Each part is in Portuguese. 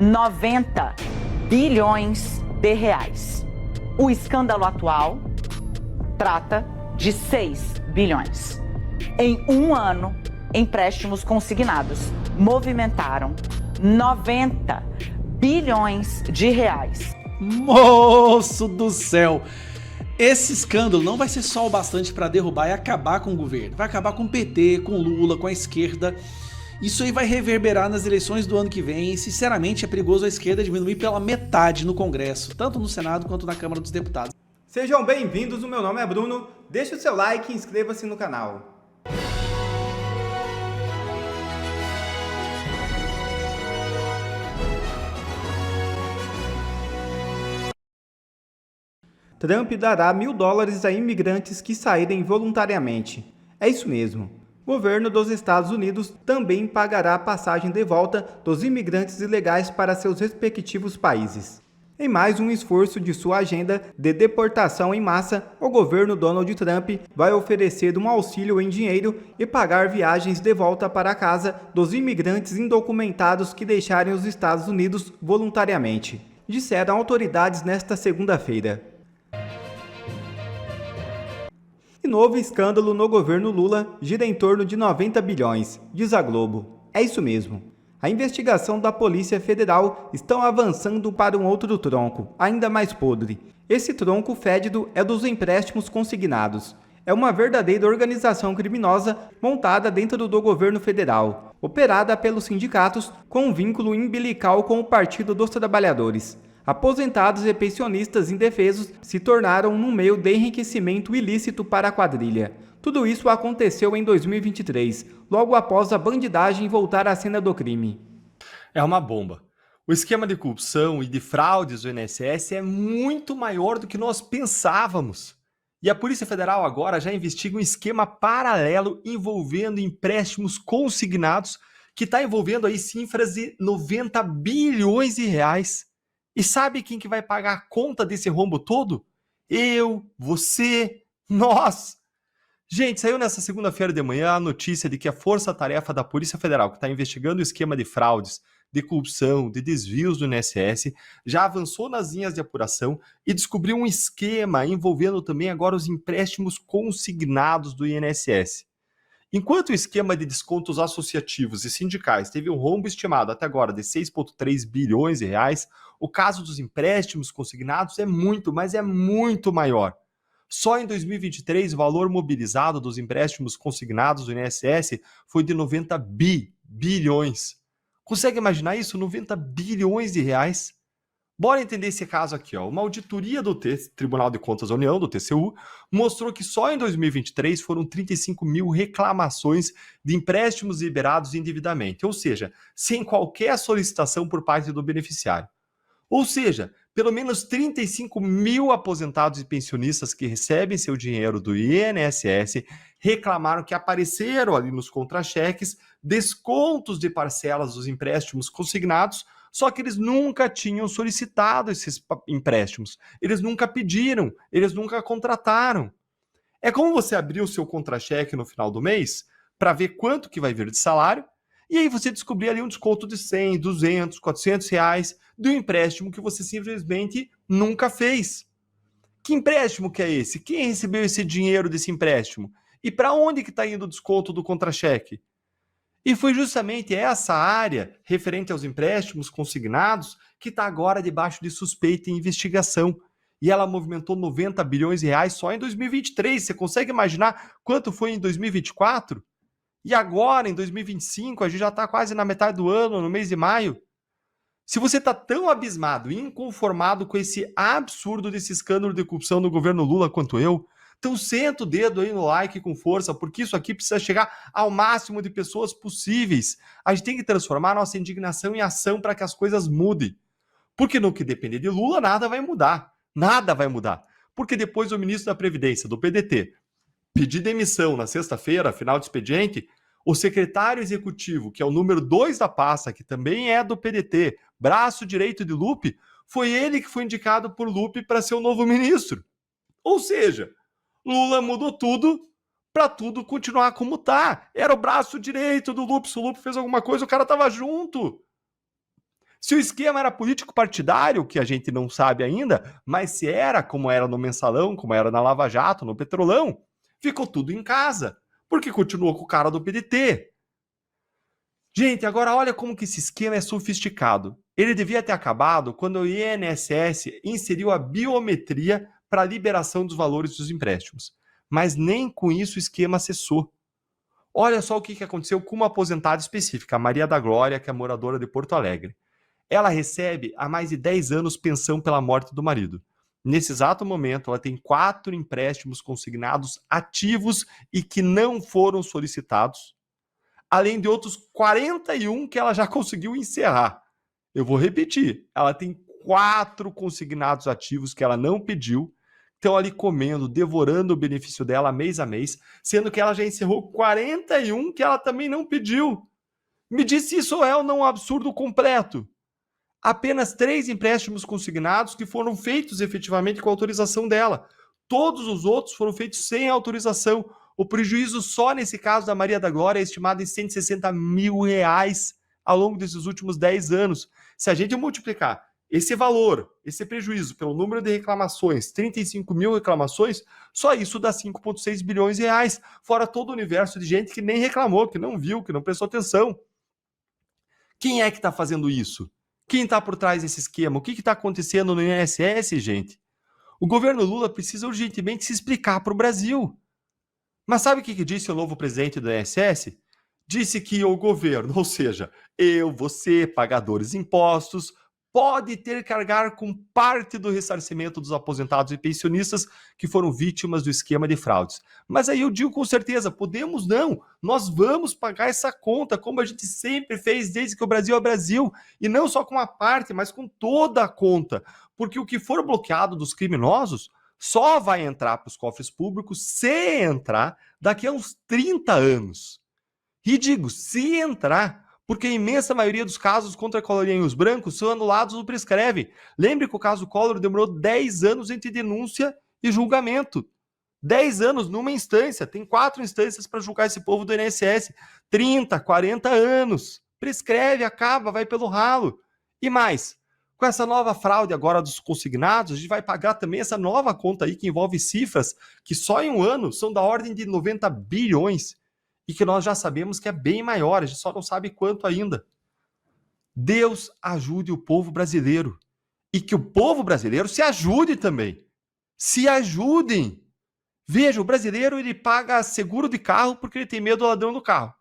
90 bilhões de reais. O escândalo atual trata de 6 bilhões. Em um ano, empréstimos consignados movimentaram 90 bilhões de reais. Moço do céu! Esse escândalo não vai ser só o bastante para derrubar e acabar com o governo. Vai acabar com o PT, com Lula, com a esquerda. Isso aí vai reverberar nas eleições do ano que vem e, sinceramente, é perigoso a esquerda diminuir pela metade no Congresso, tanto no Senado quanto na Câmara dos Deputados. Sejam bem-vindos, o meu nome é Bruno, deixe o seu like e inscreva-se no canal. Trump dará $1.000 a imigrantes que saírem voluntariamente. É isso mesmo. O governo dos Estados Unidos também pagará a passagem de volta dos imigrantes ilegais para seus respectivos países. Em mais um esforço de sua agenda de deportação em massa, o governo Donald Trump vai oferecer um auxílio em dinheiro e pagar viagens de volta para casa dos imigrantes indocumentados que deixarem os Estados Unidos voluntariamente, disseram autoridades nesta segunda-feira. E novo escândalo no governo Lula gira em torno de 90 bilhões, diz a Globo. É isso mesmo. A investigação da Polícia Federal está avançando para um outro tronco, ainda mais podre. Esse tronco fédido é dos empréstimos consignados. É uma verdadeira organização criminosa montada dentro do governo federal, operada pelos sindicatos com um vínculo umbilical com o Partido dos Trabalhadores. Aposentados e pensionistas indefesos se tornaram um meio de enriquecimento ilícito para a quadrilha. Tudo isso aconteceu em 2023, logo após a bandidagem voltar à cena do crime. É uma bomba. O esquema de corrupção e de fraudes do INSS é muito maior do que nós pensávamos. E a Polícia Federal agora já investiga um esquema paralelo envolvendo empréstimos consignados que está envolvendo aí cifras de 90 bilhões de reais. E sabe quem que vai pagar a conta desse rombo todo? Eu, você, nós. Gente, saiu nessa segunda-feira de manhã a notícia de que a força-tarefa da Polícia Federal, que está investigando o esquema de fraudes, de corrupção, de desvios do INSS, já avançou nas linhas de apuração e descobriu um esquema envolvendo também agora os empréstimos consignados do INSS. Enquanto o esquema de descontos associativos e sindicais teve um rombo estimado até agora de 6,3 bilhões de reais, o caso dos empréstimos consignados é muito, mas é muito maior. Só em 2023, o valor mobilizado dos empréstimos consignados do INSS foi de 90 bilhões. Consegue imaginar isso? 90 bilhões de reais? Bora entender esse caso aqui. Uma auditoria do Tribunal de Contas da União, do TCU, mostrou que só em 2023 foram 35 mil reclamações de empréstimos liberados indevidamente, ou seja, sem qualquer solicitação por parte do beneficiário. Ou seja, pelo menos 35 mil aposentados e pensionistas que recebem seu dinheiro do INSS reclamaram que apareceram ali nos contra-cheques descontos de parcelas dos empréstimos consignados, só que eles nunca tinham solicitado esses empréstimos, eles nunca pediram, eles nunca contrataram. É como você abrir o seu contra-cheque no final do mês para ver quanto que vai vir de salário, e aí você descobrir ali um desconto de 100, 200, 400 reais do empréstimo que você simplesmente nunca fez. Que empréstimo que é esse? Quem recebeu esse dinheiro desse empréstimo? E para onde que está indo o desconto do contra-cheque? E foi justamente essa área, referente aos empréstimos consignados, que está agora debaixo de suspeita e investigação. E ela movimentou 90 bilhões de reais só em 2023. Você consegue imaginar quanto foi em 2024? E agora, em 2025, a gente já está quase na metade do ano, no mês de maio. Se você está tão abismado e inconformado com esse absurdo desse escândalo de corrupção do governo Lula quanto eu, então senta o dedo aí no like com força, porque isso aqui precisa chegar ao máximo de pessoas possíveis. A gente tem que transformar nossa indignação em ação para que as coisas mudem. Porque no que depender de Lula, nada vai mudar. Nada vai mudar. Porque depois o ministro da Previdência, do PDT, pedir demissão na sexta-feira, final de expediente, o secretário executivo, que é o número 2 da pasta, que também é do PDT, braço direito de Lupe, foi ele que foi indicado por Lupe para ser o novo ministro. Ou seja, Lula mudou tudo para tudo continuar como tá. Era o braço direito do Lupe. Se o Lupe fez alguma coisa, o cara tava junto. Se o esquema era político-partidário, que a gente não sabe ainda, mas se era como era no Mensalão, como era na Lava Jato, no Petrolão, ficou tudo em casa, porque continuou com o cara do PDT. Gente, agora olha como que esse esquema é sofisticado. Ele devia ter acabado quando o INSS inseriu a biometria para a liberação dos valores dos empréstimos. Mas nem com isso o esquema cessou. Olha só o que aconteceu com uma aposentada específica, a Maria da Glória, que é moradora de Porto Alegre. Ela recebe há mais de 10 anos pensão pela morte do marido. Nesse exato momento, ela tem 4 empréstimos consignados ativos e que não foram solicitados, além de outros 41 que ela já conseguiu encerrar. Eu vou repetir, ela tem 4 consignados ativos que ela não pediu, estão ali comendo, devorando o benefício dela mês a mês, sendo que ela já encerrou 41 que ela também não pediu. Me diz se isso é ou não um absurdo completo. Apenas 3 empréstimos consignados que foram feitos efetivamente com a autorização dela. Todos os outros foram feitos sem autorização. O prejuízo só nesse caso da Maria da Glória é estimado em R$160 mil ao longo desses últimos 10 anos. Se a gente multiplicar esse valor, esse prejuízo pelo número de reclamações, 35 mil reclamações, só isso dá 5,6 bilhões de reais, fora todo o universo de gente que nem reclamou, que não viu, que não prestou atenção. Quem é que está fazendo isso? Quem está por trás desse esquema? O que está acontecendo no INSS, gente? O governo Lula precisa urgentemente se explicar para o Brasil. Mas sabe o que disse o novo presidente do INSS? Disse que o governo, ou seja, eu, você, pagadores de impostos, pode ter que carregar com parte do ressarcimento dos aposentados e pensionistas que foram vítimas do esquema de fraudes. Mas aí eu digo com certeza, podemos não, nós vamos pagar essa conta, como a gente sempre fez desde que o Brasil é Brasil, e não só com uma parte, mas com toda a conta, porque o que for bloqueado dos criminosos só vai entrar para os cofres públicos se entrar daqui a uns 30 anos. E digo, se entrar, porque a imensa maioria dos casos contra colorinhos brancos são anulados ou prescrevem. Lembre que o caso Collor demorou 10 anos entre denúncia e julgamento. 10 anos numa instância. Tem 4 instâncias para julgar esse povo do INSS. 30, 40 anos. Prescreve, acaba, vai pelo ralo. E mais, com essa nova fraude agora dos consignados, a gente vai pagar também essa nova conta aí que envolve cifras que só em um ano são da ordem de 90 bilhões. E que nós já sabemos que é bem maior, a gente só não sabe quanto ainda. Deus ajude o povo brasileiro. E que o povo brasileiro se ajude também. Se ajudem. Veja, o brasileiro ele paga seguro de carro porque ele tem medo do ladrão do carro.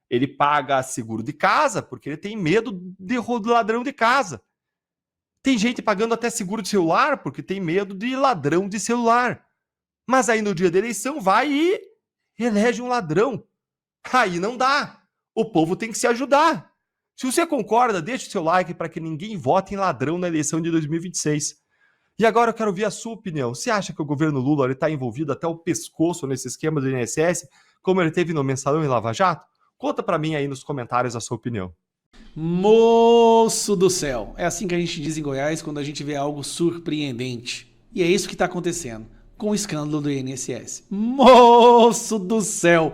Ele paga seguro de casa porque ele tem medo do ladrão de casa. Tem gente pagando até seguro de celular porque tem medo de ladrão de celular. Mas aí no dia da eleição vai e elege um ladrão. Aí não dá. O povo tem que se ajudar. Se você concorda, deixe o seu like para que ninguém vote em ladrão na eleição de 2026. E agora eu quero ouvir a sua opinião. Você acha que o governo Lula está envolvido até o pescoço nesse esquema do INSS, como ele teve no Mensalão e Lava Jato? Conta para mim aí nos comentários a sua opinião. Moço do céu. É assim que a gente diz em Goiás quando a gente vê algo surpreendente. E é isso que está acontecendo com o escândalo do INSS. Moço do céu.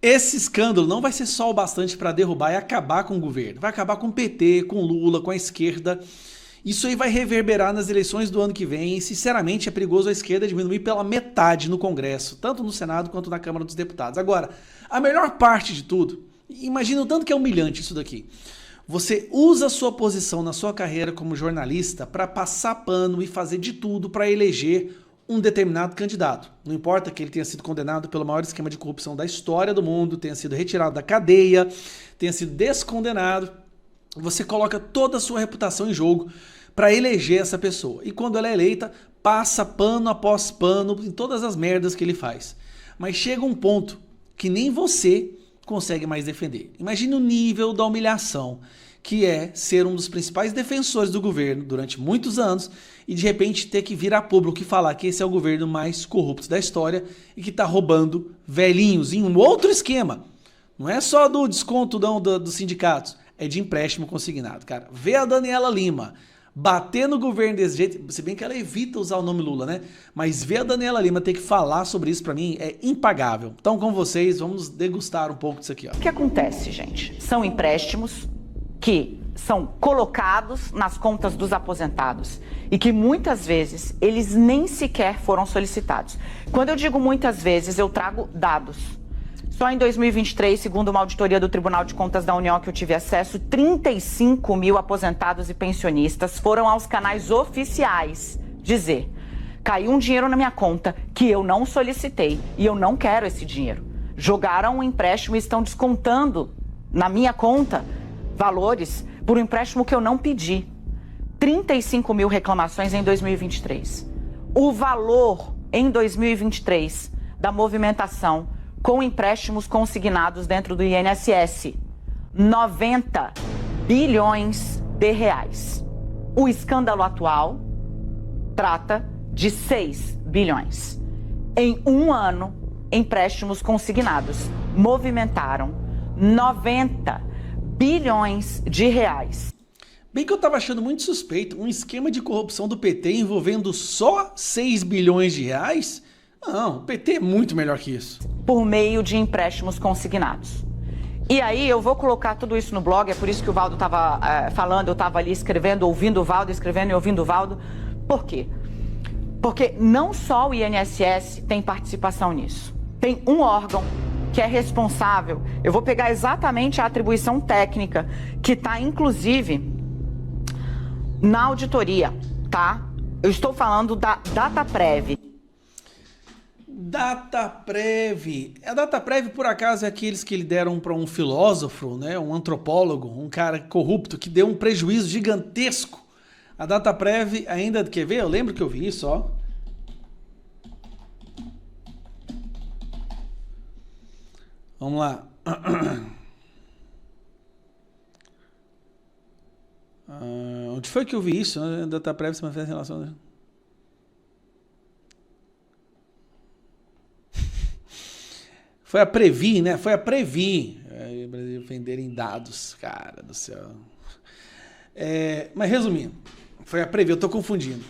Esse escândalo não vai ser só o bastante para derrubar e acabar com o governo. Vai acabar com o PT, com o Lula, com a esquerda. Isso aí vai reverberar nas eleições do ano que vem e, sinceramente, é perigoso a esquerda diminuir pela metade no Congresso, tanto no Senado quanto na Câmara dos Deputados. Agora, a melhor parte de tudo, imagina o tanto que é humilhante isso daqui. Você usa a sua posição na sua carreira como jornalista para passar pano e fazer de tudo para eleger um determinado candidato. Não importa que ele tenha sido condenado pelo maior esquema de corrupção da história do mundo, tenha sido retirado da cadeia, tenha sido descondenado, você coloca toda a sua reputação em jogo para eleger essa pessoa. E quando ela é eleita, passa pano após pano em todas as merdas que ele faz. Mas chega um ponto que nem você consegue mais defender. Imagine o nível da humilhação que é ser um dos principais defensores do governo durante muitos anos e de repente ter que vir a público e falar que esse é o governo mais corrupto da história e que está roubando velhinhos em um outro esquema. Não é só do desconto dos sindicatos, é de empréstimo consignado, cara. Vê a Daniela Lima bater no governo desse jeito, se bem que ela evita usar o nome Lula, né? Mas ver a Daniela Lima ter que falar sobre isso pra mim é impagável. Então, com vocês, vamos degustar um pouco disso aqui, ó. O que acontece, gente? São empréstimos que são colocados nas contas dos aposentados e que muitas vezes eles nem sequer foram solicitados. Quando eu digo muitas vezes, eu trago dados. Só em 2023, segundo uma auditoria do Tribunal de Contas da União que eu tive acesso, 35 mil aposentados e pensionistas foram aos canais oficiais dizer: caiu um dinheiro na minha conta que eu não solicitei e eu não quero esse dinheiro. Jogaram um empréstimo e estão descontando na minha conta valores por um empréstimo que eu não pedi. 35 mil reclamações em 2023. O valor em 2023 da movimentação com empréstimos consignados dentro do INSS, 90 bilhões de reais. O escândalo atual trata de 6 bilhões. Em um ano, empréstimos consignados movimentaram 90 bilhões de reais. Bem que eu tava achando muito suspeito, um esquema de corrupção do PT envolvendo só 6 bilhões de reais? Não, o PT é muito melhor que isso. Por meio de empréstimos consignados. E aí eu vou colocar tudo isso no blog, é por isso que o Valdo estava falando, eu estava ali escrevendo, ouvindo o Valdo, escrevendo e ouvindo o Valdo. Por quê? Porque não só o INSS tem participação nisso. Tem um órgão que é responsável, eu vou pegar exatamente a atribuição técnica, que está inclusive na auditoria, tá? Eu estou falando da Dataprev. Dataprev. A Dataprev, por acaso, é aqueles que lhe deram para um filósofo, né, um antropólogo, um cara corrupto que deu um prejuízo gigantesco. A Dataprev ainda, quer ver? Eu lembro que eu vi isso, ó. Vamos lá. Onde foi que eu vi isso? A Dataprev se manifesta em relação... Foi a Previ, né? Foi a Previ. O Brasil venderem dados, cara do céu. Mas resumindo, foi a Previ, eu tô confundindo.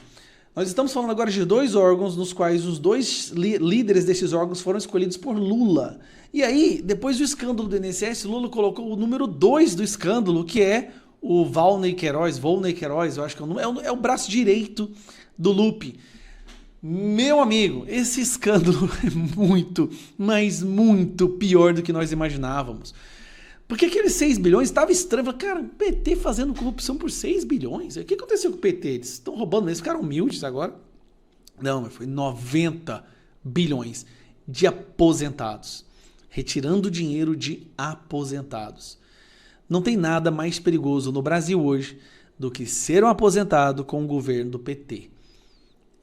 Nós estamos falando agora de dois órgãos nos quais os dois líderes desses órgãos foram escolhidos por Lula. E aí, depois do escândalo do INSS, Lula colocou o número 2 do escândalo, que é o Volney Queiroz, eu acho que é o braço direito do Lupe. Meu amigo, esse escândalo é muito, mas muito pior do que nós imaginávamos. Porque aqueles 6 bilhões estava estranho. Cara, o PT fazendo corrupção por 6 bilhões? O que aconteceu com o PT? Eles estão roubando, eles ficaram humildes agora? Não, mas foi 90 bilhões de aposentados. Retirando dinheiro de aposentados. Não tem nada mais perigoso no Brasil hoje do que ser um aposentado com o governo do PT.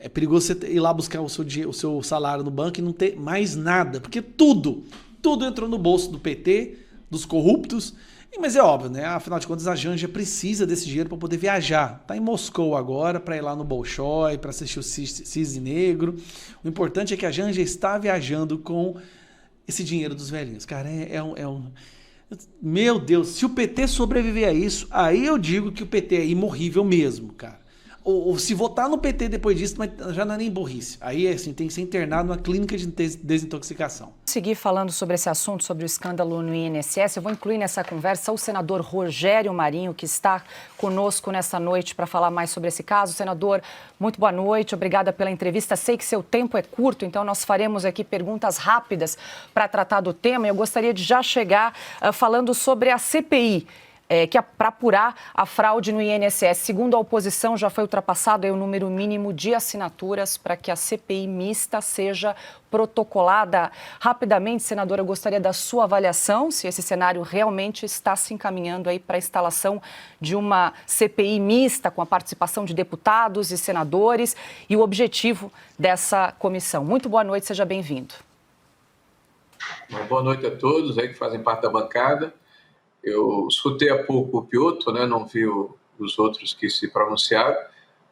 É perigoso você ir lá buscar o seu salário no banco e não ter mais nada, porque tudo entrou no bolso do PT, dos corruptos, mas é óbvio, né? Afinal de contas, a Janja precisa desse dinheiro para poder viajar. Tá em Moscou agora, para ir lá no Bolshoi, para assistir o Cisne Negro. O importante é que a Janja está viajando com esse dinheiro dos velhinhos. Cara, meu Deus, se o PT sobreviver a isso, aí eu digo que o PT é imorrível mesmo, cara. Ou se votar no PT depois disso, mas já não é nem burrice. Aí, assim, tem que ser internado numa clínica de desintoxicação. Seguir falando sobre esse assunto, sobre o escândalo no INSS, eu vou incluir nessa conversa o senador Rogério Marinho, que está conosco nessa noite para falar mais sobre esse caso. Senador, muito boa noite, obrigada pela entrevista. Sei que seu tempo é curto, então nós faremos aqui perguntas rápidas para tratar do tema. Eu gostaria de já chegar falando sobre a CPI. Que é para apurar a fraude no INSS. Segundo a oposição, já foi ultrapassado o número mínimo de assinaturas para que a CPI mista seja protocolada. Rapidamente, senadora, eu gostaria da sua avaliação, se esse cenário realmente está se encaminhando aí para a instalação de uma CPI mista com a participação de deputados e senadores e o objetivo dessa comissão. Muito boa noite, seja bem-vindo. Boa noite a todos aí que fazem parte da bancada. Eu escutei há pouco o Piotr, né, não vi os outros que se pronunciaram,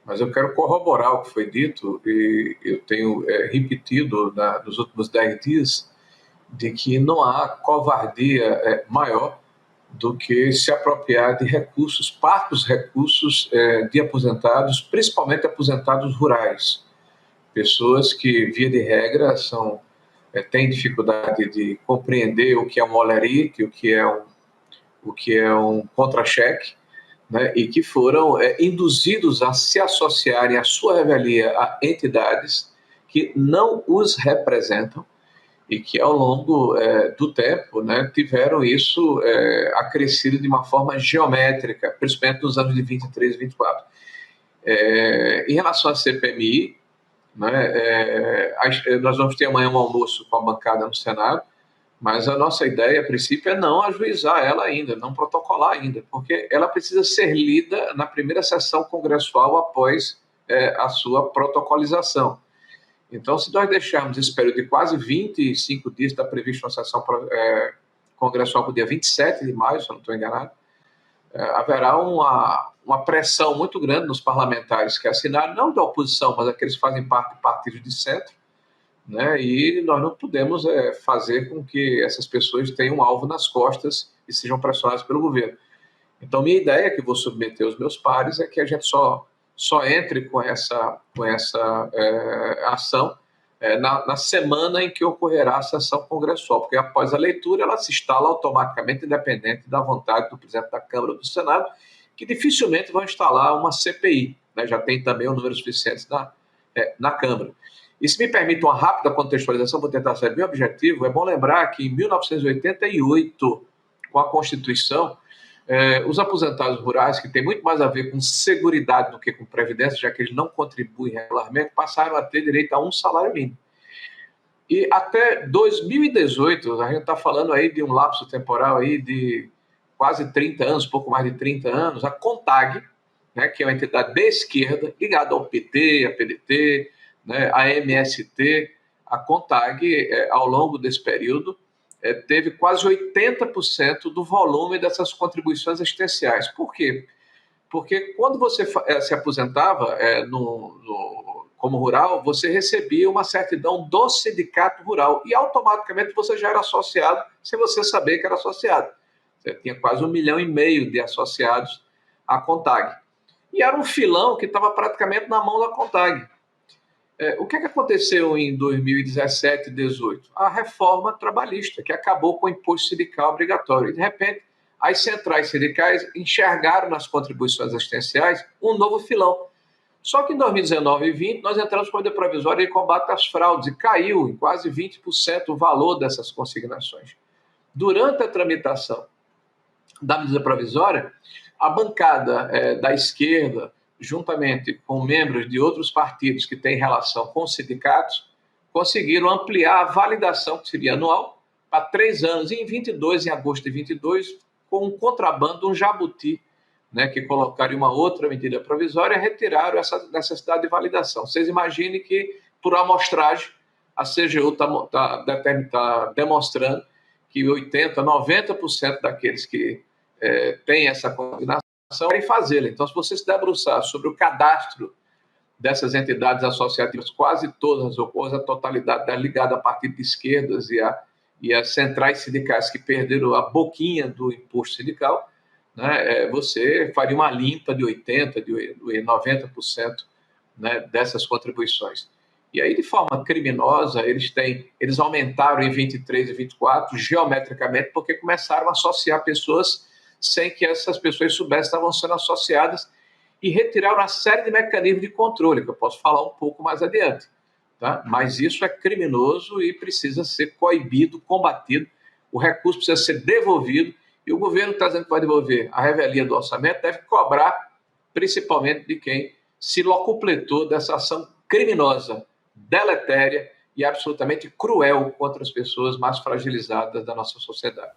mas eu quero corroborar o que foi dito e eu tenho repetido nos últimos 10 dias de que não há covardia maior do que se apropriar de recursos, parte dos recursos de aposentados, principalmente aposentados rurais, pessoas que, via de regra, têm dificuldade de compreender o que é um olerite, o que é um contra-cheque, né, e que foram induzidos a se associarem à sua revelia a entidades que não os representam e que ao longo do tempo, né, tiveram isso acrescido de uma forma geométrica, principalmente nos anos de 23 e 24. Em relação à CPMI, né, nós vamos ter amanhã um almoço com a bancada no Senado, mas a nossa ideia, a princípio, é não ajuizar ela ainda, não protocolar ainda, porque ela precisa ser lida na primeira sessão congressual após a sua protocolização. Então, se nós deixarmos esse período de quase 25 dias, está previsto uma sessão congressual para o dia 27 de maio, se eu não estou enganado, haverá uma pressão muito grande nos parlamentares que assinaram, não da oposição, mas aqueles que fazem parte de partidos de centro, né? E nós não podemos fazer com que essas pessoas tenham um alvo nas costas e sejam pressionadas pelo governo. Então, minha ideia, que vou submeter aos meus pares, é que a gente só entre com essa ação na semana em que ocorrerá a sessão congressual, porque após a leitura ela se instala automaticamente, independente da vontade do presidente da Câmara ou do Senado, que dificilmente vão instalar uma CPI, né? Já tem também um número suficiente na Câmara. E se me permite uma rápida contextualização, vou tentar ser bem objetivo, é bom lembrar que em 1988, com a Constituição, os aposentados rurais, que tem muito mais a ver com seguridade do que com previdência, já que eles não contribuem regularmente, passaram a ter direito a um salário mínimo. E até 2018, a gente está falando aí de um lapso temporal aí de quase 30 anos, pouco mais de 30 anos, a CONTAG, né, que é uma entidade de esquerda, ligada ao PT, a PDT, né, a MST, a CONTAG, ao longo desse período, teve quase 80% do volume dessas contribuições assistenciais. Por quê? Porque quando você se aposentava como rural, você recebia uma certidão do sindicato rural e automaticamente você já era associado sem você saber que era associado. Você tinha quase 1,5 milhão de associados à CONTAG. E era um filão que estava praticamente na mão da CONTAG. O que aconteceu em 2017 e 2018? A reforma trabalhista, que acabou com o imposto sindical obrigatório. E, de repente, as centrais sindicais enxergaram nas contribuições assistenciais um novo filão. Só que em 2019 e 2020, nós entramos com a medida provisória de combate às fraudes e caiu em quase 20% o valor dessas consignações. Durante a tramitação da medida provisória, a bancada da esquerda, juntamente com membros de outros partidos que têm relação com os sindicatos, conseguiram ampliar a validação, que seria anual, para 3 anos. E em agosto de 22, com um contrabando, um jabuti, né, que colocaram uma outra medida provisória, retiraram essa necessidade de validação. Vocês imaginem que, por amostragem, a CGU está demonstrando que 80%, 90% daqueles que têm essa consignação querem fazê-la. Então, se você se debruçar sobre o cadastro dessas entidades associativas, quase todas, ou quase a totalidade, ligada a partidos de esquerdas e as centrais sindicais que perderam a boquinha do imposto sindical, né, você faria uma limpa de 80%, de 90%, né, dessas contribuições. E aí, de forma criminosa, eles aumentaram em 23 e 24, geometricamente, porque começaram a associar pessoas sem que essas pessoas soubessem que estavam sendo associadas e retiraram uma série de mecanismos de controle, que eu posso falar um pouco mais adiante. Tá? Mas isso é criminoso e precisa ser coibido, combatido, o recurso precisa ser devolvido e o governo está dizendo que vai devolver a revelia do orçamento, deve cobrar principalmente de quem se locupletou dessa ação criminosa, deletéria e absolutamente cruel contra as pessoas mais fragilizadas da nossa sociedade.